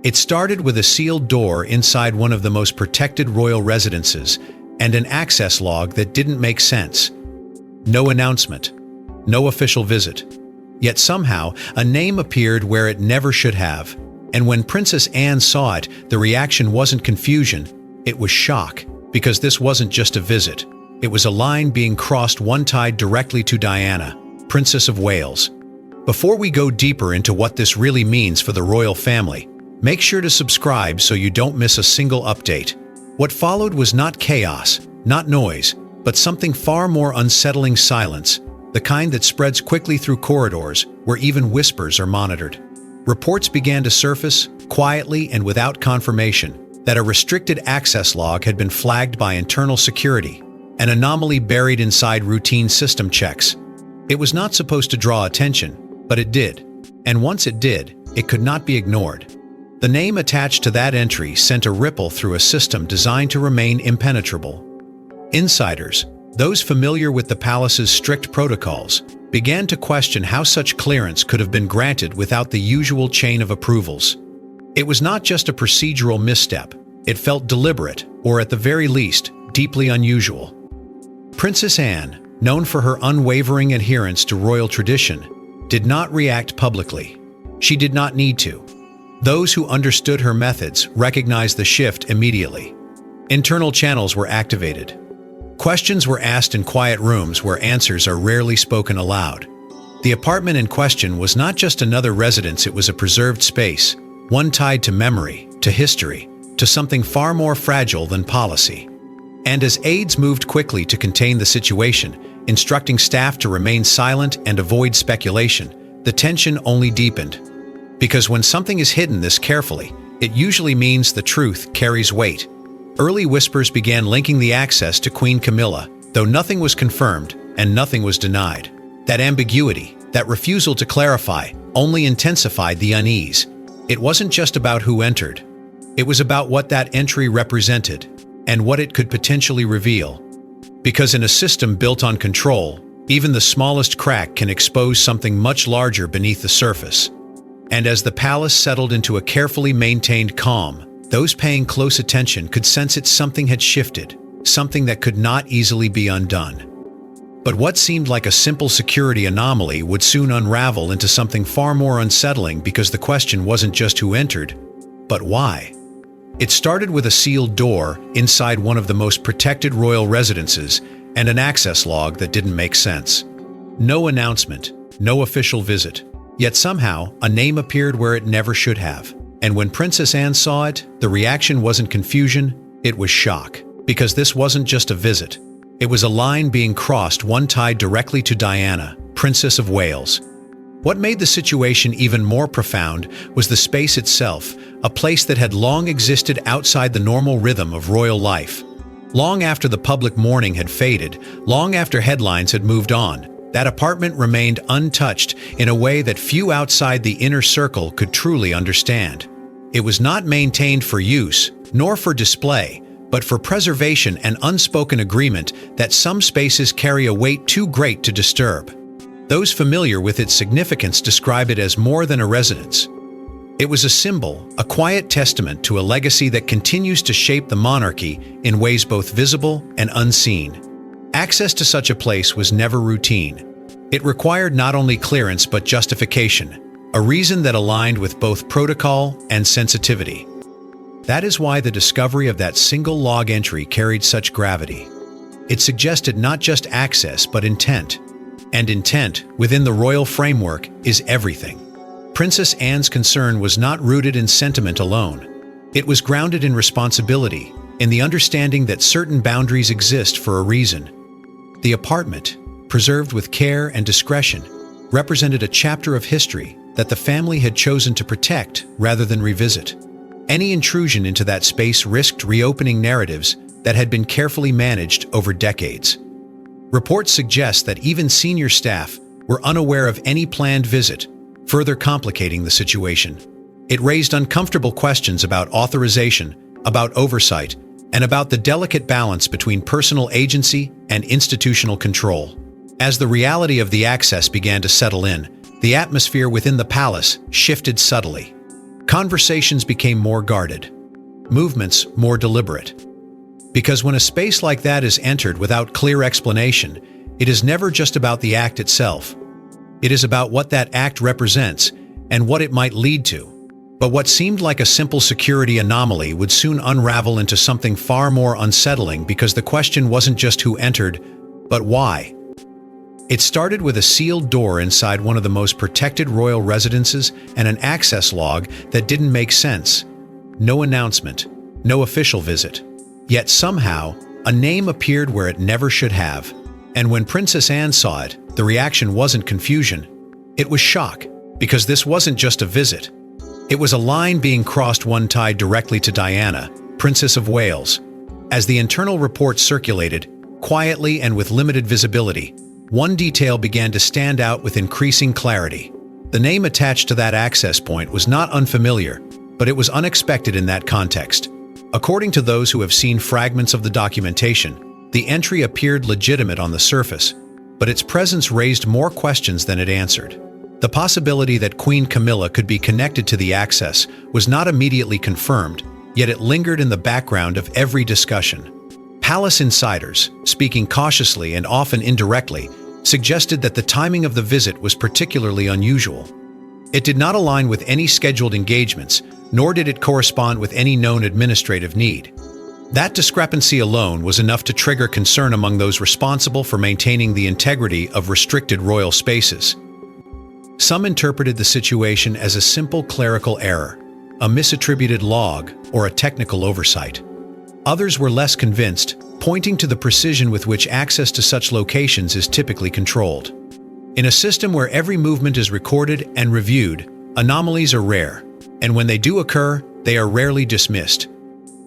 It started with a sealed door inside one of the most protected royal residences and an access log that didn't make sense. No announcement, no official visit. Yet somehow, a name appeared where it never should have. And when Princess Anne saw it, the reaction wasn't confusion, it was shock. Because this wasn't just a visit. It was a line being crossed, one tied directly to Diana, Princess of Wales. Before we go deeper into what this really means for the royal family, make sure to subscribe so you don't miss a single update. What followed was not chaos, not noise, but something far more unsettling: silence, the kind that spreads quickly through corridors where even whispers are monitored. Reports began to surface, quietly and without confirmation, that a restricted access log had been flagged by internal security, an anomaly buried inside routine system checks. It was not supposed to draw attention, but it did. And once it did, it could not be ignored. The name attached to that entry sent a ripple through a system designed to remain impenetrable. Insiders, those familiar with the palace's strict protocols, began to question how such clearance could have been granted without the usual chain of approvals. It was not just a procedural misstep, it felt deliberate, or at the very least, deeply unusual. Princess Anne, known for her unwavering adherence to royal tradition, did not react publicly. She did not need to. Those who understood her methods recognized the shift immediately. Internal channels were activated. Questions were asked in quiet rooms where answers are rarely spoken aloud. The apartment in question was not just another residence, it was a preserved space, one tied to memory, to history, to something far more fragile than policy. And as aides moved quickly to contain the situation, instructing staff to remain silent and avoid speculation, the tension only deepened. Because when something is hidden this carefully, it usually means the truth carries weight. Early whispers began linking the access to Queen Camilla, though nothing was confirmed and nothing was denied. That ambiguity, that refusal to clarify, only intensified the unease. It wasn't just about who entered. It was about what that entry represented and what it could potentially reveal. Because in a system built on control, even the smallest crack can expose something much larger beneath the surface. And as the palace settled into a carefully maintained calm, those paying close attention could sense that something had shifted, something that could not easily be undone. But what seemed like a simple security anomaly would soon unravel into something far more unsettling, because the question wasn't just who entered, but why. It started with a sealed door inside one of the most protected royal residences and an access log that didn't make sense. No announcement, no official visit, yet somehow a name appeared where it never should have. And when Princess Anne saw it, the reaction wasn't confusion, it was shock. Because this wasn't just a visit. It was a line being crossed, one tied directly to Diana, Princess of Wales. What made the situation even more profound was the space itself, a place that had long existed outside the normal rhythm of royal life. Long after the public mourning had faded, long after headlines had moved on, that apartment remained untouched in a way that few outside the inner circle could truly understand. It was not maintained for use, nor for display, but for preservation and unspoken agreement that some spaces carry a weight too great to disturb. Those familiar with its significance describe it as more than a residence. It was a symbol, a quiet testament to a legacy that continues to shape the monarchy in ways both visible and unseen. Access to such a place was never routine. It required not only clearance but justification, a reason that aligned with both protocol and sensitivity. That is why the discovery of that single log entry carried such gravity. It suggested not just access but intent. And intent, within the royal framework, is everything. Princess Anne's concern was not rooted in sentiment alone. It was grounded in responsibility, in the understanding that certain boundaries exist for a reason. The apartment, preserved with care and discretion, represented a chapter of history that the family had chosen to protect rather than revisit. Any intrusion into that space risked reopening narratives that had been carefully managed over decades. Reports suggest that even senior staff were unaware of any planned visit, further complicating the situation. It raised uncomfortable questions about authorization, about oversight, and about the delicate balance between personal agency and institutional control. As the reality of the access began to settle in, the atmosphere within the palace shifted subtly. Conversations became more guarded, movements more deliberate. Because when a space like that is entered without clear explanation, it is never just about the act itself. It is about what that act represents and what it might lead to. But what seemed like a simple security anomaly would soon unravel into something far more unsettling, because the question wasn't just who entered, but why. It started with a sealed door inside one of the most protected royal residences and an access log that didn't make sense. No announcement, no official visit. Yet somehow, a name appeared where it never should have. And when Princess Anne saw it, the reaction wasn't confusion. It was shock, because this wasn't just a visit. It was a line being crossed, one tied directly to Diana, Princess of Wales. As the internal report circulated, quietly and with limited visibility, one detail began to stand out with increasing clarity. The name attached to that access point was not unfamiliar, but it was unexpected in that context. According to those who have seen fragments of the documentation, the entry appeared legitimate on the surface, but its presence raised more questions than it answered. The possibility that Queen Camilla could be connected to the access was not immediately confirmed, yet it lingered in the background of every discussion. Palace insiders, speaking cautiously and often indirectly, suggested that the timing of the visit was particularly unusual. It did not align with any scheduled engagements, nor did it correspond with any known administrative need. That discrepancy alone was enough to trigger concern among those responsible for maintaining the integrity of restricted royal spaces. Some interpreted the situation as a simple clerical error, a misattributed log, or a technical oversight. Others were less convinced, pointing to the precision with which access to such locations is typically controlled. In a system where every movement is recorded and reviewed, anomalies are rare, and when they do occur, they are rarely dismissed.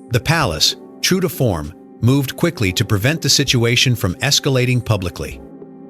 The palace, true to form, moved quickly to prevent the situation from escalating publicly.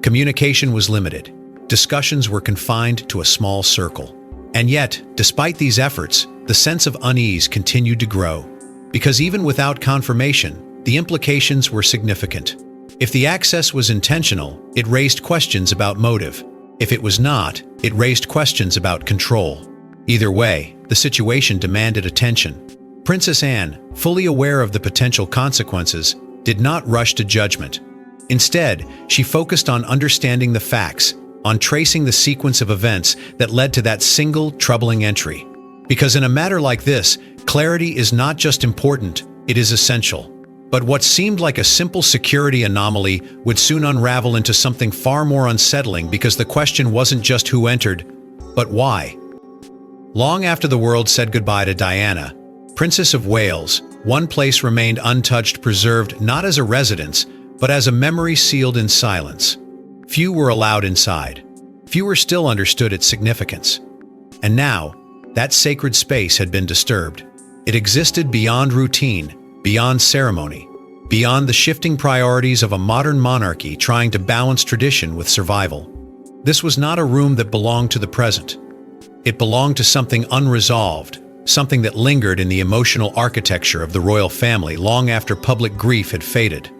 Communication was limited. Discussions were confined to a small circle. And yet, despite these efforts, the sense of unease continued to grow. Because even without confirmation, the implications were significant. If the access was intentional, it raised questions about motive. If it was not, it raised questions about control. Either way, the situation demanded attention. Princess Anne, fully aware of the potential consequences, did not rush to judgment. Instead, she focused on understanding the facts, on tracing the sequence of events that led to that single troubling entry. Because in a matter like this, clarity is not just important, it is essential. But what seemed like a simple security anomaly would soon unravel into something far more unsettling, because the question wasn't just who entered, but why. Long after the world said goodbye to Diana, Princess of Wales, one place remained untouched, preserved not as a residence, but as a memory sealed in silence. Few were allowed inside. Fewer still understood its significance. And now, that sacred space had been disturbed. It existed beyond routine, beyond ceremony, beyond the shifting priorities of a modern monarchy trying to balance tradition with survival. This was not a room that belonged to the present. It belonged to something unresolved, something that lingered in the emotional architecture of the royal family long after public grief had faded.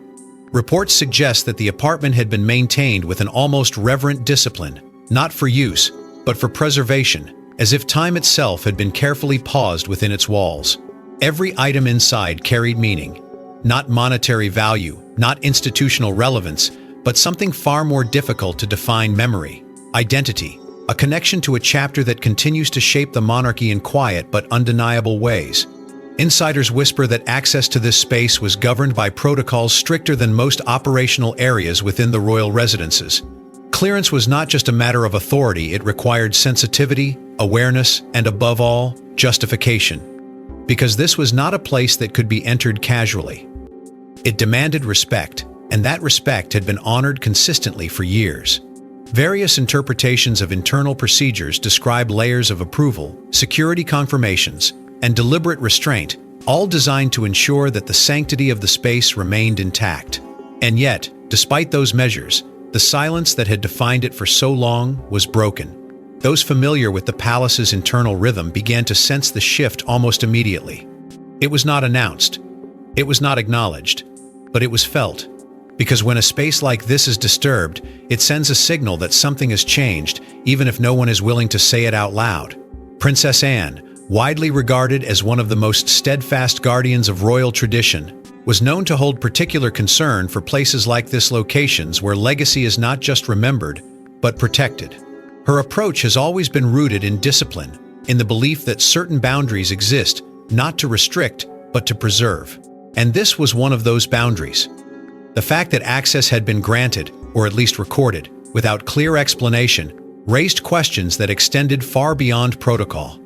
Reports suggest that the apartment had been maintained with an almost reverent discipline, not for use, but for preservation, as if time itself had been carefully paused within its walls. Every item inside carried meaning, not monetary value, not institutional relevance, but something far more difficult to define: memory, identity, a connection to a chapter that continues to shape the monarchy in quiet but undeniable ways. Insiders whisper that access to this space was governed by protocols stricter than most operational areas within the royal residences. Clearance was not just a matter of authority, it required sensitivity, awareness, and above all, justification. Because this was not a place that could be entered casually. It demanded respect, and that respect had been honored consistently for years. Various interpretations of internal procedures describe layers of approval, security confirmations, and deliberate restraint, all designed to ensure that the sanctity of the space remained intact. And yet, despite those measures, the silence that had defined it for so long was broken. Those familiar with the palace's internal rhythm began to sense the shift almost immediately. It was not announced, it was not acknowledged, but it was felt. Because when a space like this is disturbed, it sends a signal that something has changed, even if no one is willing to say it out loud. Princess Anne, widely regarded as one of the most steadfast guardians of royal tradition, was known to hold particular concern for places like this, locations where legacy is not just remembered, but protected. Her approach has always been rooted in discipline, in the belief that certain boundaries exist, not to restrict, but to preserve. And this was one of those boundaries. The fact that access had been granted, or at least recorded, without clear explanation, raised questions that extended far beyond protocol.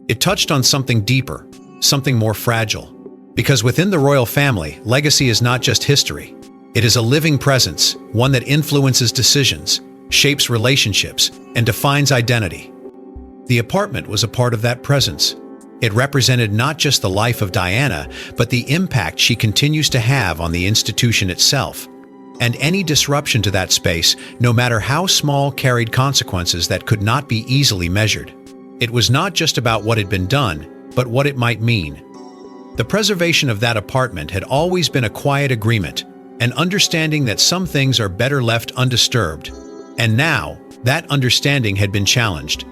It touched on something deeper, something more fragile. Because within the royal family, legacy is not just history. It is a living presence, one that influences decisions, shapes relationships, and defines identity. The apartment was a part of that presence. It represented not just the life of Diana, but the impact she continues to have on the institution itself. And any disruption to that space, no matter how small, carried consequences that could not be easily measured. It was not just about what had been done, but what it might mean. The preservation of that apartment had always been a quiet agreement, an understanding that some things are better left undisturbed. And now, that understanding had been challenged.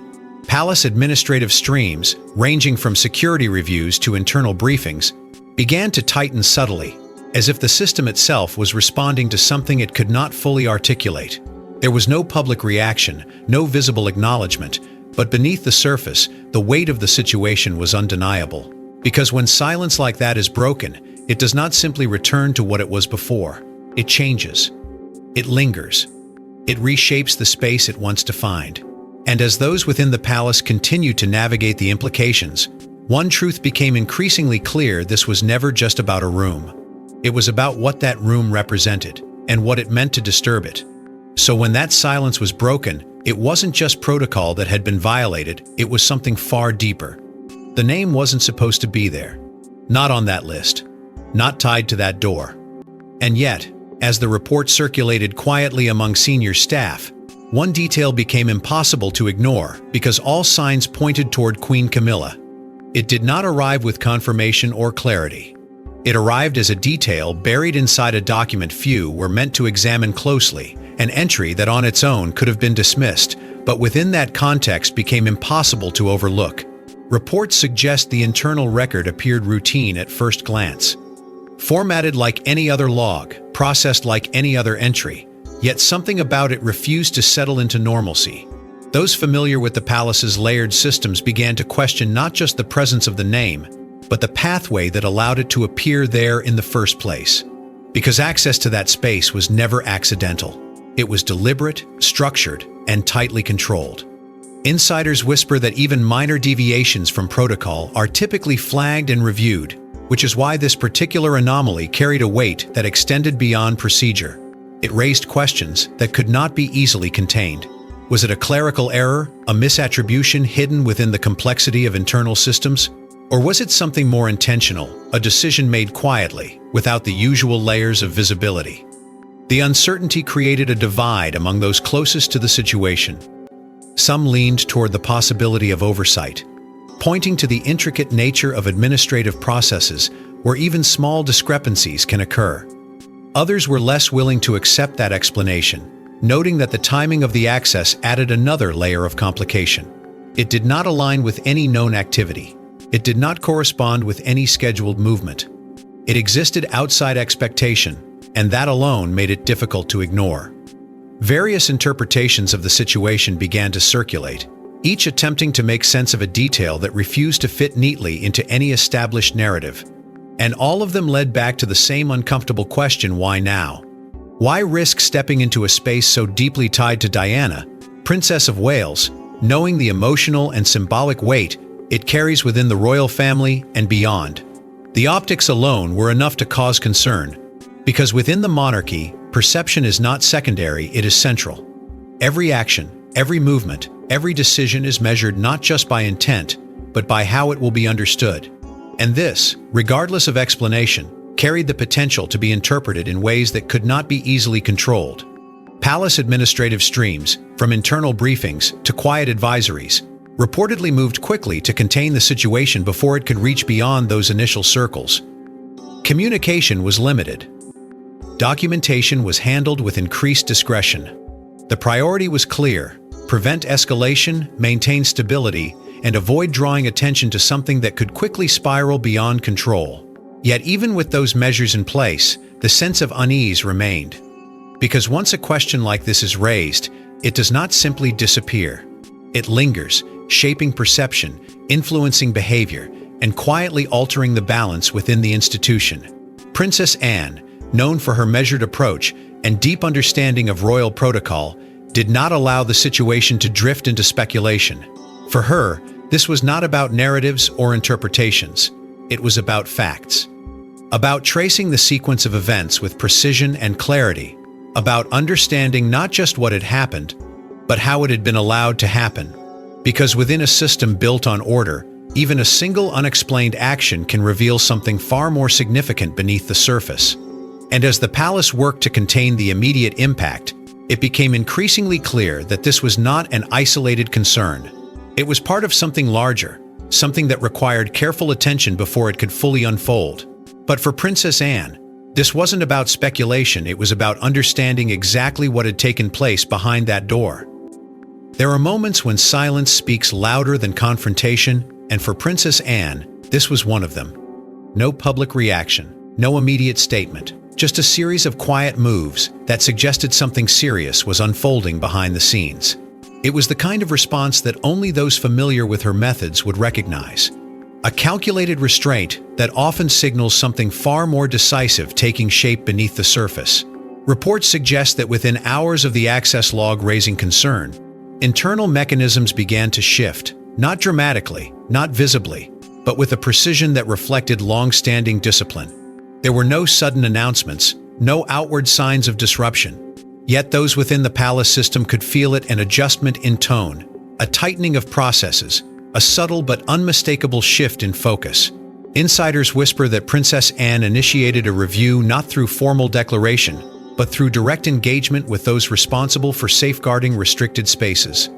Palace administrative streams, ranging from security reviews to internal briefings, began to tighten subtly, as if the system itself was responding to something it could not fully articulate. There was no public reaction, no visible acknowledgement, but beneath the surface, the weight of the situation was undeniable. Because when silence like that is broken, it does not simply return to what it was before. It changes. It lingers. It reshapes the space it once defined. And as those within the palace continued to navigate the implications, one truth became increasingly clear: this was never just about a room. It was about what that room represented, and what it meant to disturb it. So when that silence was broken, it wasn't just protocol that had been violated, it was something far deeper. The name wasn't supposed to be there. Not on that list. Not tied to that door. And yet, as the report circulated quietly among senior staff, one detail became impossible to ignore because all signs pointed toward Queen Camilla. It did not arrive with confirmation or clarity. It arrived as a detail buried inside a document few were meant to examine closely, an entry that on its own could have been dismissed, but within that context became impossible to overlook. Reports suggest the internal record appeared routine at first glance. Formatted like any other log, processed like any other entry, yet something about it refused to settle into normalcy. Those familiar with the palace's layered systems began to question not just the presence of the name, but the pathway that allowed it to appear there in the first place. Because access to that space was never accidental. It was deliberate, structured, and tightly controlled. Insiders whisper that even minor deviations from protocol are typically flagged and reviewed, which is why this particular anomaly carried a weight that extended beyond procedure. It raised questions that could not be easily contained. Was it a clerical error, a misattribution hidden within the complexity of internal systems? Or was it something more intentional, a decision made quietly, without the usual layers of visibility? The uncertainty created a divide among those closest to the situation. Some leaned toward the possibility of oversight, pointing to the intricate nature of administrative processes where even small discrepancies can occur. Others were less willing to accept that explanation, noting that the timing of the access added another layer of complication. It did not align with any known activity. It did not correspond with any scheduled movement. It existed outside expectation, and that alone made it difficult to ignore. Various interpretations of the situation began to circulate, each attempting to make sense of a detail that refused to fit neatly into any established narrative. And all of them led back to the same uncomfortable question: why now? Why risk stepping into a space so deeply tied to Diana, Princess of Wales, knowing the emotional and symbolic weight it carries within the royal family and beyond? The optics alone were enough to cause concern, because within the monarchy, perception is not secondary, it is central. Every action, every movement, every decision is measured not just by intent, but by how it will be understood. And this, regardless of explanation, carried the potential to be interpreted in ways that could not be easily controlled. Palace administrative streams, from internal briefings to quiet advisories, reportedly moved quickly to contain the situation before it could reach beyond those initial circles. Communication was limited. Documentation was handled with increased discretion. The priority was clear: prevent escalation, maintain stability, and avoid drawing attention to something that could quickly spiral beyond control. Yet even with those measures in place, the sense of unease remained. Because once a question like this is raised, it does not simply disappear. It lingers, shaping perception, influencing behavior, and quietly altering the balance within the institution. Princess Anne, known for her measured approach and deep understanding of royal protocol, did not allow the situation to drift into speculation. For her, this was not about narratives or interpretations. It was about facts. About tracing the sequence of events with precision and clarity. About understanding not just what had happened, but how it had been allowed to happen. Because within a system built on order, even a single unexplained action can reveal something far more significant beneath the surface. And as the palace worked to contain the immediate impact, it became increasingly clear that this was not an isolated concern. It was part of something larger, something that required careful attention before it could fully unfold. But for Princess Anne, this wasn't about speculation, it was about understanding exactly what had taken place behind that door. There are moments when silence speaks louder than confrontation, and for Princess Anne, this was one of them. No public reaction, no immediate statement, just a series of quiet moves that suggested something serious was unfolding behind the scenes. It was the kind of response that only those familiar with her methods would recognize. A calculated restraint that often signals something far more decisive taking shape beneath the surface. Reports suggest that within hours of the access log raising concern, internal mechanisms began to shift, not dramatically, not visibly, but with a precision that reflected long-standing discipline. There were no sudden announcements, no outward signs of disruption. Yet those within the palace system could feel it: an adjustment in tone, a tightening of processes, a subtle but unmistakable shift in focus. Insiders whisper that Princess Anne initiated a review not through formal declaration, but through direct engagement with those responsible for safeguarding restricted spaces.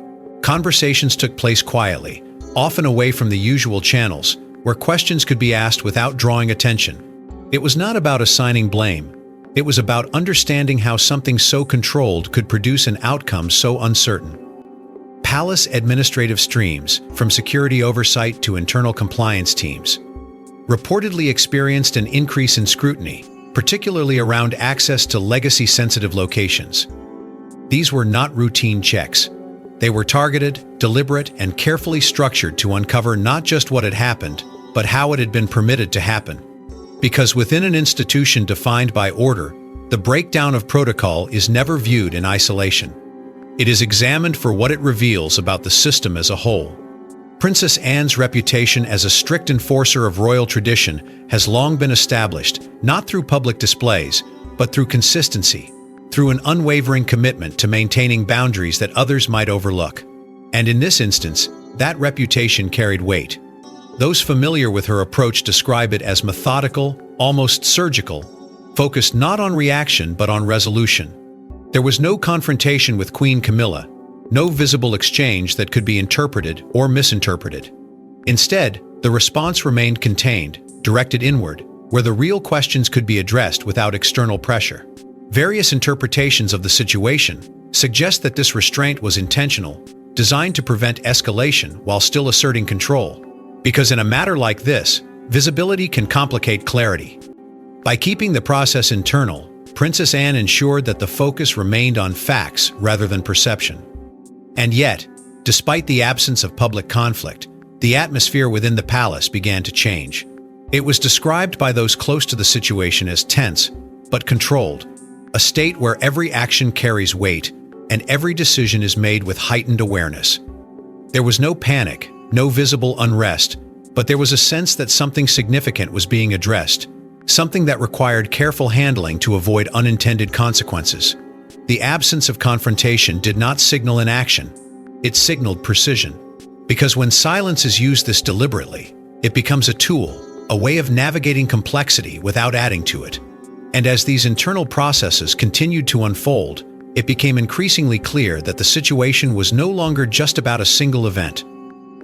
Conversations took place quietly, often away from the usual channels, where questions could be asked without drawing attention. It was not about assigning blame. It was about understanding how something so controlled could produce an outcome so uncertain. Palace administrative streams, from security oversight to internal compliance teams, reportedly experienced an increase in scrutiny, particularly around access to legacy-sensitive locations. These were not routine checks. They were targeted, deliberate, and carefully structured to uncover not just what had happened, but how it had been permitted to happen. Because within an institution defined by order, the breakdown of protocol is never viewed in isolation. It is examined for what it reveals about the system as a whole. Princess Anne's reputation as a strict enforcer of royal tradition has long been established, not through public displays, but through consistency, through an unwavering commitment to maintaining boundaries that others might overlook. And in this instance, that reputation carried weight. Those familiar with her approach describe it as methodical, almost surgical, focused not on reaction but on resolution. There was no confrontation with Queen Camilla, no visible exchange that could be interpreted or misinterpreted. Instead, the response remained contained, directed inward, where the real questions could be addressed without external pressure. Various interpretations of the situation suggest that this restraint was intentional, designed to prevent escalation while still asserting control. Because in a matter like this, visibility can complicate clarity. By keeping the process internal, Princess Anne ensured that the focus remained on facts rather than perception. And yet, despite the absence of public conflict, the atmosphere within the palace began to change. It was described by those close to the situation as tense, but controlled, a state where every action carries weight and every decision is made with heightened awareness. There was no panic, no visible unrest, but there was a sense that something significant was being addressed, something that required careful handling to avoid unintended consequences. The absence of confrontation did not signal inaction, it signaled precision. Because when silence is used this deliberately, it becomes a tool, a way of navigating complexity without adding to it. And as these internal processes continued to unfold, it became increasingly clear that the situation was no longer just about a single event.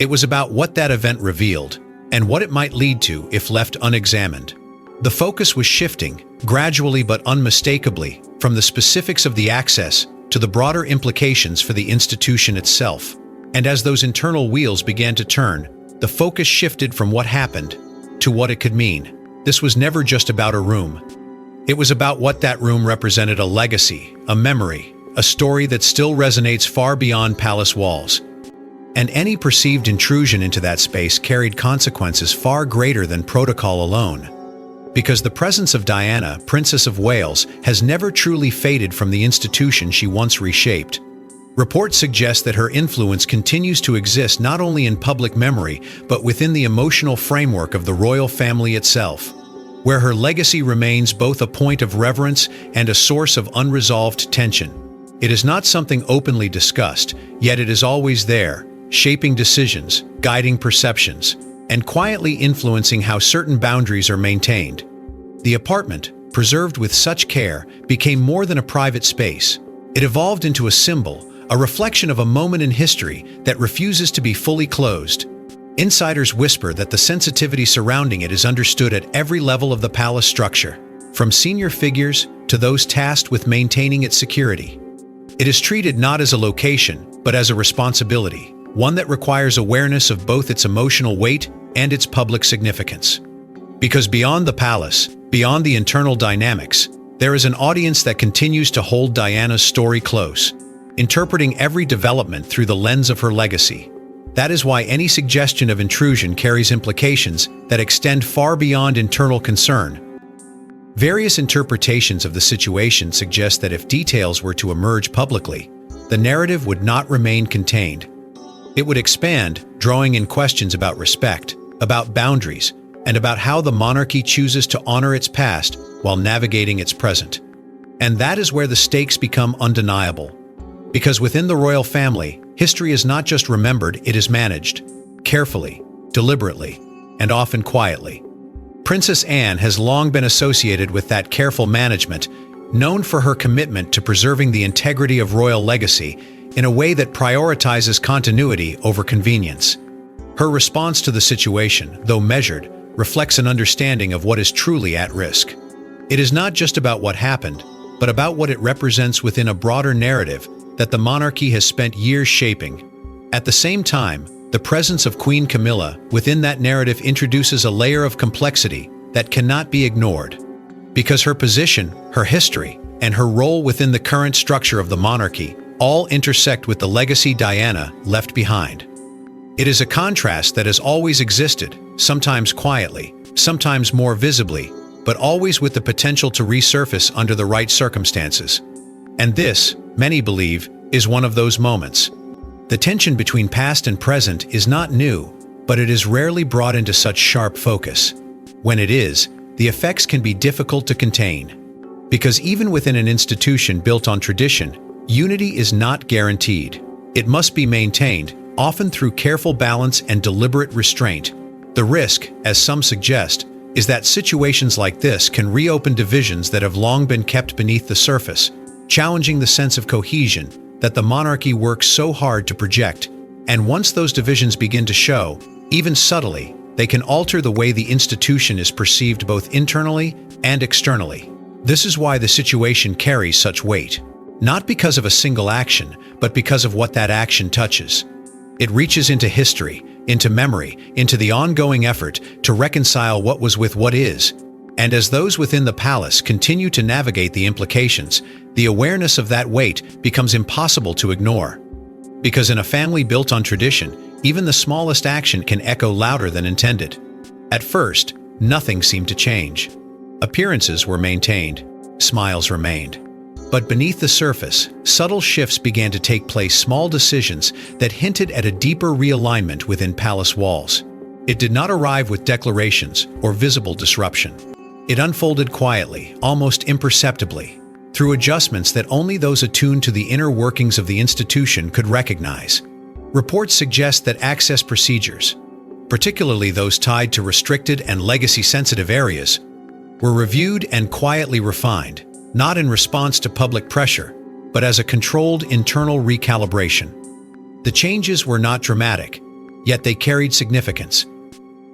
It was about what that event revealed, and what it might lead to if left unexamined. The focus was shifting, gradually but unmistakably, from the specifics of the access to the broader implications for the institution itself. And as those internal wheels began to turn, the focus shifted from what happened to what it could mean. This was never just about a room. It was about what that room represented: a legacy, a memory, a story that still resonates far beyond palace walls. And any perceived intrusion into that space carried consequences far greater than protocol alone. Because the presence of Diana, Princess of Wales, has never truly faded from the institution she once reshaped. Reports suggest that her influence continues to exist not only in public memory, but within the emotional framework of the royal family itself, where her legacy remains both a point of reverence and a source of unresolved tension. It is not something openly discussed, yet it is always there, shaping decisions, guiding perceptions, and quietly influencing how certain boundaries are maintained. The apartment, preserved with such care, became more than a private space. It evolved into a symbol, a reflection of a moment in history that refuses to be fully closed. Insiders whisper that the sensitivity surrounding it is understood at every level of the palace structure, from senior figures to those tasked with maintaining its security. It is treated not as a location, but as a responsibility, one that requires awareness of both its emotional weight and its public significance. Because beyond the palace, beyond the internal dynamics, there is an audience that continues to hold Diana's story close, interpreting every development through the lens of her legacy. That is why any suggestion of intrusion carries implications that extend far beyond internal concern. Various interpretations of the situation suggest that if details were to emerge publicly, the narrative would not remain contained. It would expand, drawing in questions about respect, about boundaries, and about how the monarchy chooses to honor its past while navigating its present. And that is where the stakes become undeniable. Because within the royal family, history is not just remembered, it is managed, carefully, deliberately, and often quietly. Princess Anne has long been associated with that careful management, known for her commitment to preserving the integrity of royal legacy in a way that prioritizes continuity over convenience. Her response to the situation, though measured, reflects an understanding of what is truly at risk. It is not just about what happened, but about what it represents within a broader narrative that the monarchy has spent years shaping. At the same time, the presence of Queen Camilla within that narrative introduces a layer of complexity that cannot be ignored. Because her position, her history, and her role within the current structure of the monarchy all intersect with the legacy Diana left behind. It is a contrast that has always existed, sometimes quietly, sometimes more visibly, but always with the potential to resurface under the right circumstances. And this, many believe, is one of those moments. The tension between past and present is not new, but it is rarely brought into such sharp focus. When it is, the effects can be difficult to contain. Because even within an institution built on tradition, unity is not guaranteed. It must be maintained, often through careful balance and deliberate restraint. The risk, as some suggest, is that situations like this can reopen divisions that have long been kept beneath the surface, challenging the sense of cohesion that the monarchy works so hard to project. And once those divisions begin to show, even subtly, they can alter the way the institution is perceived both internally and externally. This is why the situation carries such weight. Not because of a single action, but because of what that action touches. It reaches into history, into memory, into the ongoing effort to reconcile what was with what is. And as those within the palace continue to navigate the implications, the awareness of that weight becomes impossible to ignore. Because in a family built on tradition, even the smallest action can echo louder than intended. At first, nothing seemed to change. Appearances were maintained, smiles remained. But beneath the surface, subtle shifts began to take place, small decisions that hinted at a deeper realignment within palace walls. It did not arrive with declarations or visible disruption. It unfolded quietly, almost imperceptibly, through adjustments that only those attuned to the inner workings of the institution could recognize. Reports suggest that access procedures, particularly those tied to restricted and legacy-sensitive areas, were reviewed and quietly refined, not in response to public pressure, but as a controlled internal recalibration. The changes were not dramatic, yet they carried significance.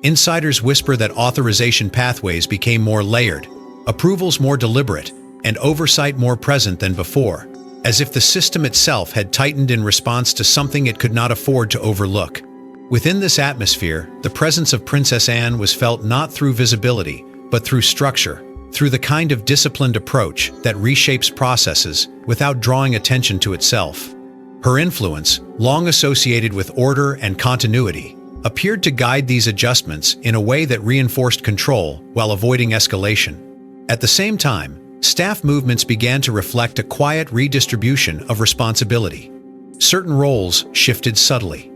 Insiders whisper that authorization pathways became more layered, approvals more deliberate, and oversight more present than before. as if the system itself had tightened in response to something it could not afford to overlook. Within this atmosphere, the presence of Princess Anne was felt not through visibility, but through structure, through the kind of disciplined approach that reshapes processes without drawing attention to itself. Her influence, long associated with order and continuity, appeared to guide these adjustments in a way that reinforced control while avoiding escalation. At the same time, staff movements began to reflect a quiet redistribution of responsibility. Certain roles shifted subtly.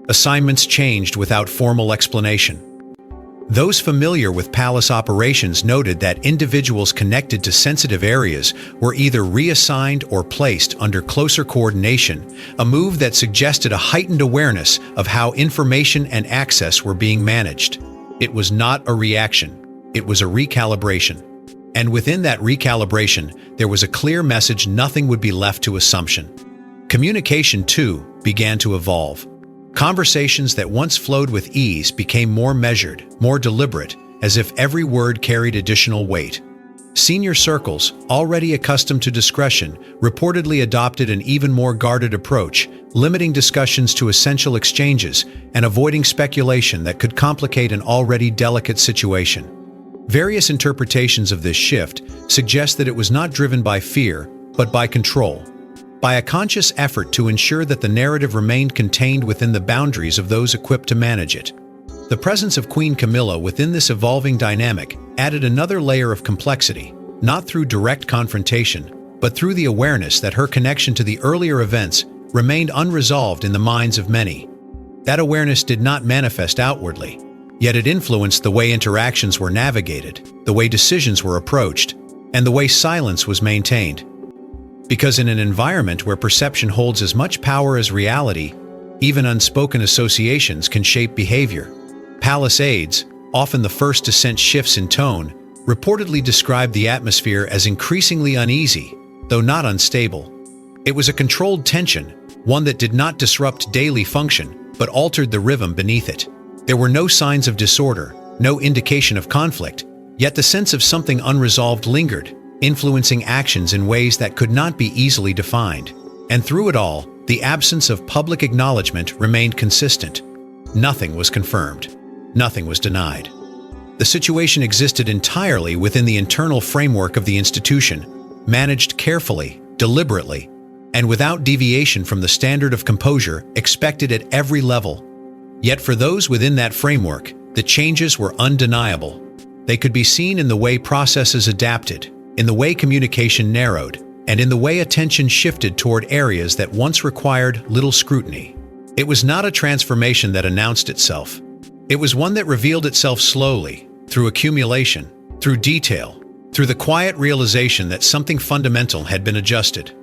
Assignments changed without formal explanation. Those familiar with palace operations noted that individuals connected to sensitive areas were either reassigned or placed under closer coordination, a move that suggested a heightened awareness of how information and access were being managed. It was not a reaction, it was a recalibration. And within that recalibration, there was a clear message: nothing would be left to assumption. Communication, too, began to evolve. Conversations that once flowed with ease became more measured, more deliberate, as if every word carried additional weight. Senior circles, already accustomed to discretion, reportedly adopted an even more guarded approach, limiting discussions to essential exchanges and avoiding speculation that could complicate an already delicate situation. Various interpretations of this shift suggest that it was not driven by fear, but by control, by a conscious effort to ensure that the narrative remained contained within the boundaries of those equipped to manage it. The presence of Queen Camilla within this evolving dynamic added another layer of complexity, not through direct confrontation, but through the awareness that her connection to the earlier events remained unresolved in the minds of many. That awareness did not manifest outwardly, yet it influenced the way interactions were navigated, the way decisions were approached, and the way silence was maintained. Because in an environment where perception holds as much power as reality, even unspoken associations can shape behavior. Palace aides, often the first to sense shifts in tone, reportedly described the atmosphere as increasingly uneasy, though not unstable. It was a controlled tension, one that did not disrupt daily function, but altered the rhythm beneath it. There were no signs of disorder, no indication of conflict, yet the sense of something unresolved lingered, influencing actions in ways that could not be easily defined. And through it all, the absence of public acknowledgement remained consistent. Nothing was confirmed. Nothing was denied. The situation existed entirely within the internal framework of the institution, managed carefully, deliberately, and without deviation from the standard of composure expected at every level. Yet for those within that framework, the changes were undeniable. They could be seen in the way processes adapted, in the way communication narrowed, and in the way attention shifted toward areas that once required little scrutiny. It was not a transformation that announced itself. It was one that revealed itself slowly, through accumulation, through detail, through the quiet realization that something fundamental had been adjusted.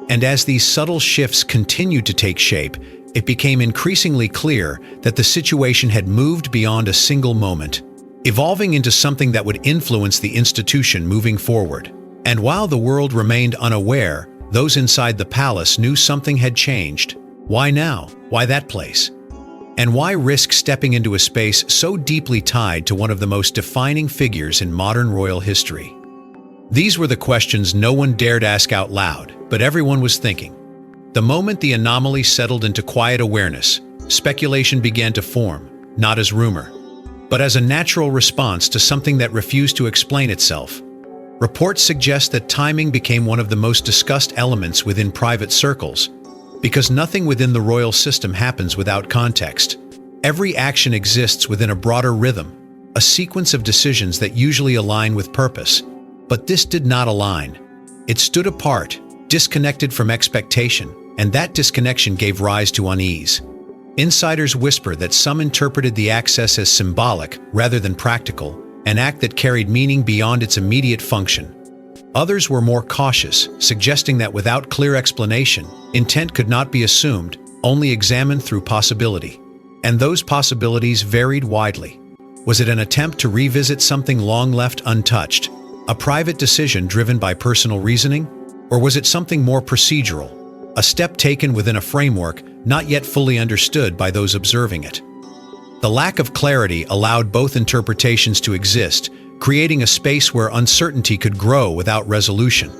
And as these subtle shifts continued to take shape, it became increasingly clear that the situation had moved beyond a single moment, evolving into something that would influence the institution moving forward. And while the world remained unaware, those inside the palace knew something had changed. Why now? Why that place? And why risk stepping into a space so deeply tied to one of the most defining figures in modern royal history? These were the questions no one dared ask out loud, but everyone was thinking. The moment the anomaly settled into quiet awareness, speculation began to form, not as rumor, but as a natural response to something that refused to explain itself. Reports suggest that timing became one of the most discussed elements within private circles, because nothing within the royal system happens without context. Every action exists within a broader rhythm, a sequence of decisions that usually align with purpose. But this did not align. It stood apart, disconnected from expectation, and that disconnection gave rise to unease. Insiders whisper that some interpreted the access as symbolic rather than practical, an act that carried meaning beyond its immediate function. Others were more cautious, suggesting that without clear explanation, intent could not be assumed, only examined through possibility. And those possibilities varied widely. Was it an attempt to revisit something long left untouched, a private decision driven by personal reasoning? Or was it something more procedural, a step taken within a framework not yet fully understood by those observing it? The lack of clarity allowed both interpretations to exist, creating a space where uncertainty could grow without resolution.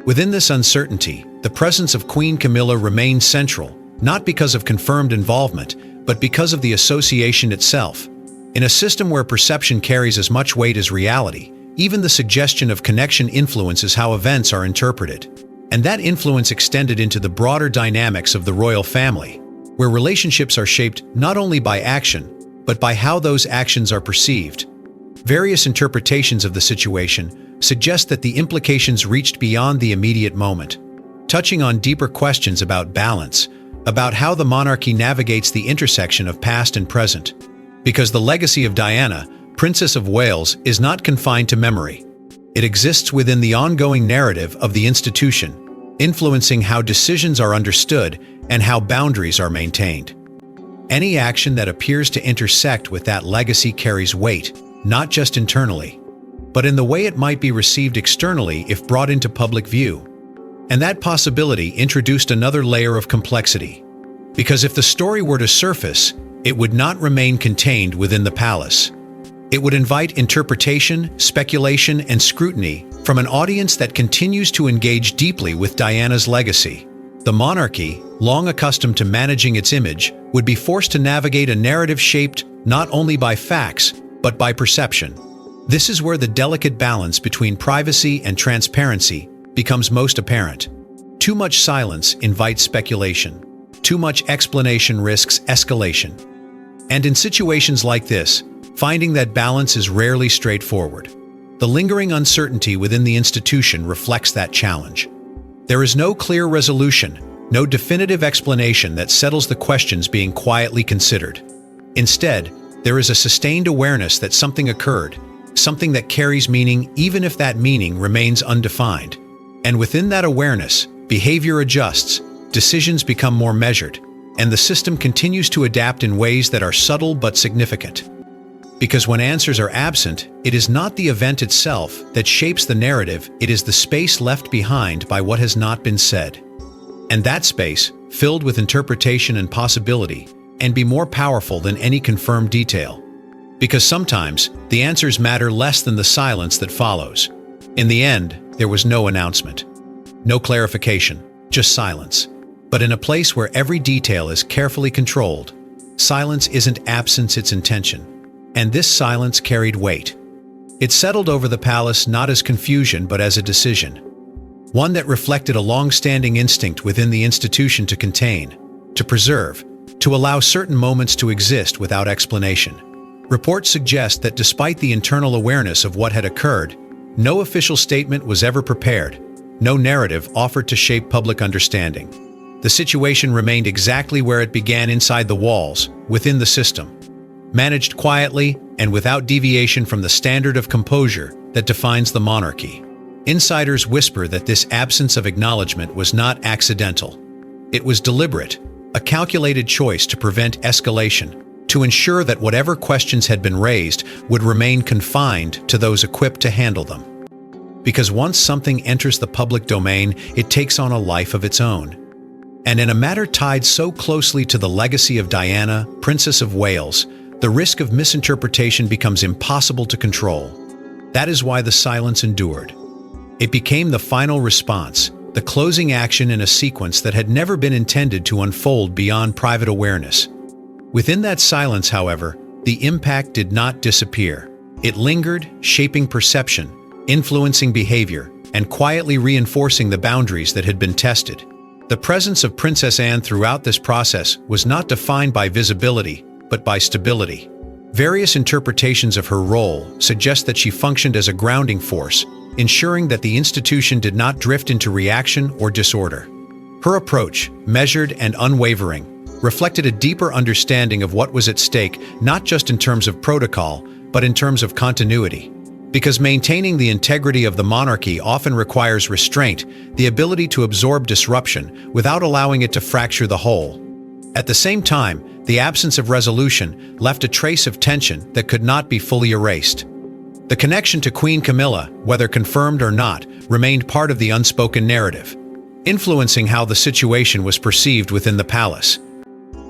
Within this uncertainty, the presence of Queen Camilla remained central, not because of confirmed involvement, but because of the association itself. In a system where perception carries as much weight as reality, even the suggestion of connection influences how events are interpreted. And that influence extended into the broader dynamics of the royal family, where relationships are shaped not only by action, but by how those actions are perceived. Various interpretations of the situation suggest that the implications reached beyond the immediate moment, touching on deeper questions about balance, about how the monarchy navigates the intersection of past and present. Because the legacy of Diana, Princess of Wales, is not confined to memory. It exists within the ongoing narrative of the institution, influencing how decisions are understood and how boundaries are maintained. Any action that appears to intersect with that legacy carries weight, not just internally, but in the way it might be received externally if brought into public view. And that possibility introduced another layer of complexity. Because if the story were to surface, it would not remain contained within the palace. It would invite interpretation, speculation, and scrutiny from an audience that continues to engage deeply with Diana's legacy. The monarchy, long accustomed to managing its image, would be forced to navigate a narrative shaped not only by facts, but by perception. This is where the delicate balance between privacy and transparency becomes most apparent. Too much silence invites speculation. Too much explanation risks escalation. And in situations like this, finding that balance is rarely straightforward. The lingering uncertainty within the institution reflects that challenge. There is no clear resolution, no definitive explanation that settles the questions being quietly considered. Instead, there is a sustained awareness that something occurred, something that carries meaning even if that meaning remains undefined. And within that awareness, behavior adjusts, decisions become more measured, and the system continues to adapt in ways that are subtle but significant. Because when answers are absent, it is not the event itself that shapes the narrative, it is the space left behind by what has not been said. And that space, filled with interpretation and possibility, can be more powerful than any confirmed detail. Because sometimes, the answers matter less than the silence that follows. In the end, there was no announcement. No clarification, just silence. But in a place where every detail is carefully controlled, silence isn't absence, it's intention. And this silence carried weight. It settled over the palace not as confusion but as a decision. One that reflected a long-standing instinct within the institution to contain, to preserve, to allow certain moments to exist without explanation. Reports suggest that despite the internal awareness of what had occurred, no official statement was ever prepared, no narrative offered to shape public understanding. The situation remained exactly where it began, inside the walls, within the system. Managed quietly and without deviation from the standard of composure that defines the monarchy. Insiders whisper that this absence of acknowledgement was not accidental. It was deliberate, a calculated choice to prevent escalation, to ensure that whatever questions had been raised would remain confined to those equipped to handle them. Because once something enters the public domain, it takes on a life of its own. And in a matter tied so closely to the legacy of Diana, Princess of Wales, the risk of misinterpretation becomes impossible to control. That is why the silence endured. It became the final response, the closing action in a sequence that had never been intended to unfold beyond private awareness. Within that silence, however, the impact did not disappear. It lingered, shaping perception, influencing behavior, and quietly reinforcing the boundaries that had been tested. The presence of Princess Anne throughout this process was not defined by visibility, but by stability. Various interpretations of her role suggest that she functioned as a grounding force, ensuring that the institution did not drift into reaction or disorder. Her approach, measured and unwavering, reflected a deeper understanding of what was at stake, not just in terms of protocol, but in terms of continuity. Because maintaining the integrity of the monarchy often requires restraint, the ability to absorb disruption without allowing it to fracture the whole. At the same time, the absence of resolution left a trace of tension that could not be fully erased. The connection to Queen Camilla, whether confirmed or not, remained part of the unspoken narrative, influencing how the situation was perceived within the palace.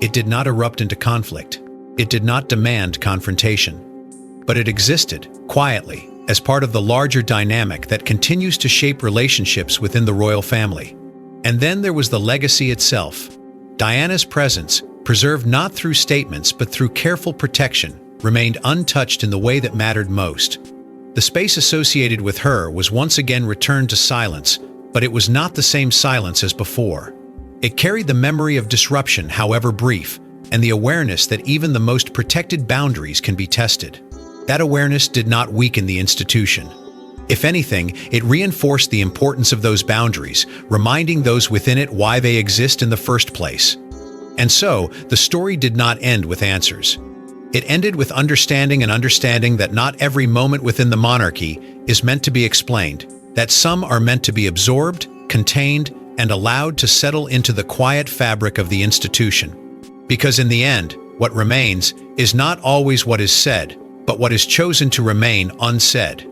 It did not erupt into conflict. It did not demand confrontation. But it existed, quietly, as part of the larger dynamic that continues to shape relationships within the royal family. And then there was the legacy itself. Diana's presence, preserved not through statements but through careful protection, remained untouched in the way that mattered most. The space associated with her was once again returned to silence, but it was not the same silence as before. It carried the memory of disruption, however brief, and the awareness that even the most protected boundaries can be tested. That awareness did not weaken the institution. If anything, it reinforced the importance of those boundaries, reminding those within it why they exist in the first place. And so, the story did not end with answers. It ended with understanding that not every moment within the monarchy is meant to be explained, that some are meant to be absorbed, contained, and allowed to settle into the quiet fabric of the institution. Because in the end, what remains is not always what is said, but what is chosen to remain unsaid.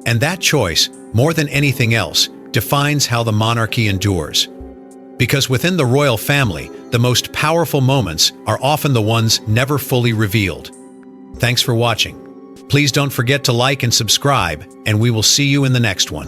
And that choice, more than anything else, defines how the monarchy endures. Because within the royal family, the most powerful moments are often the ones never fully revealed. Thanks for watching. Please don't forget to like and subscribe, and we will see you in the next one.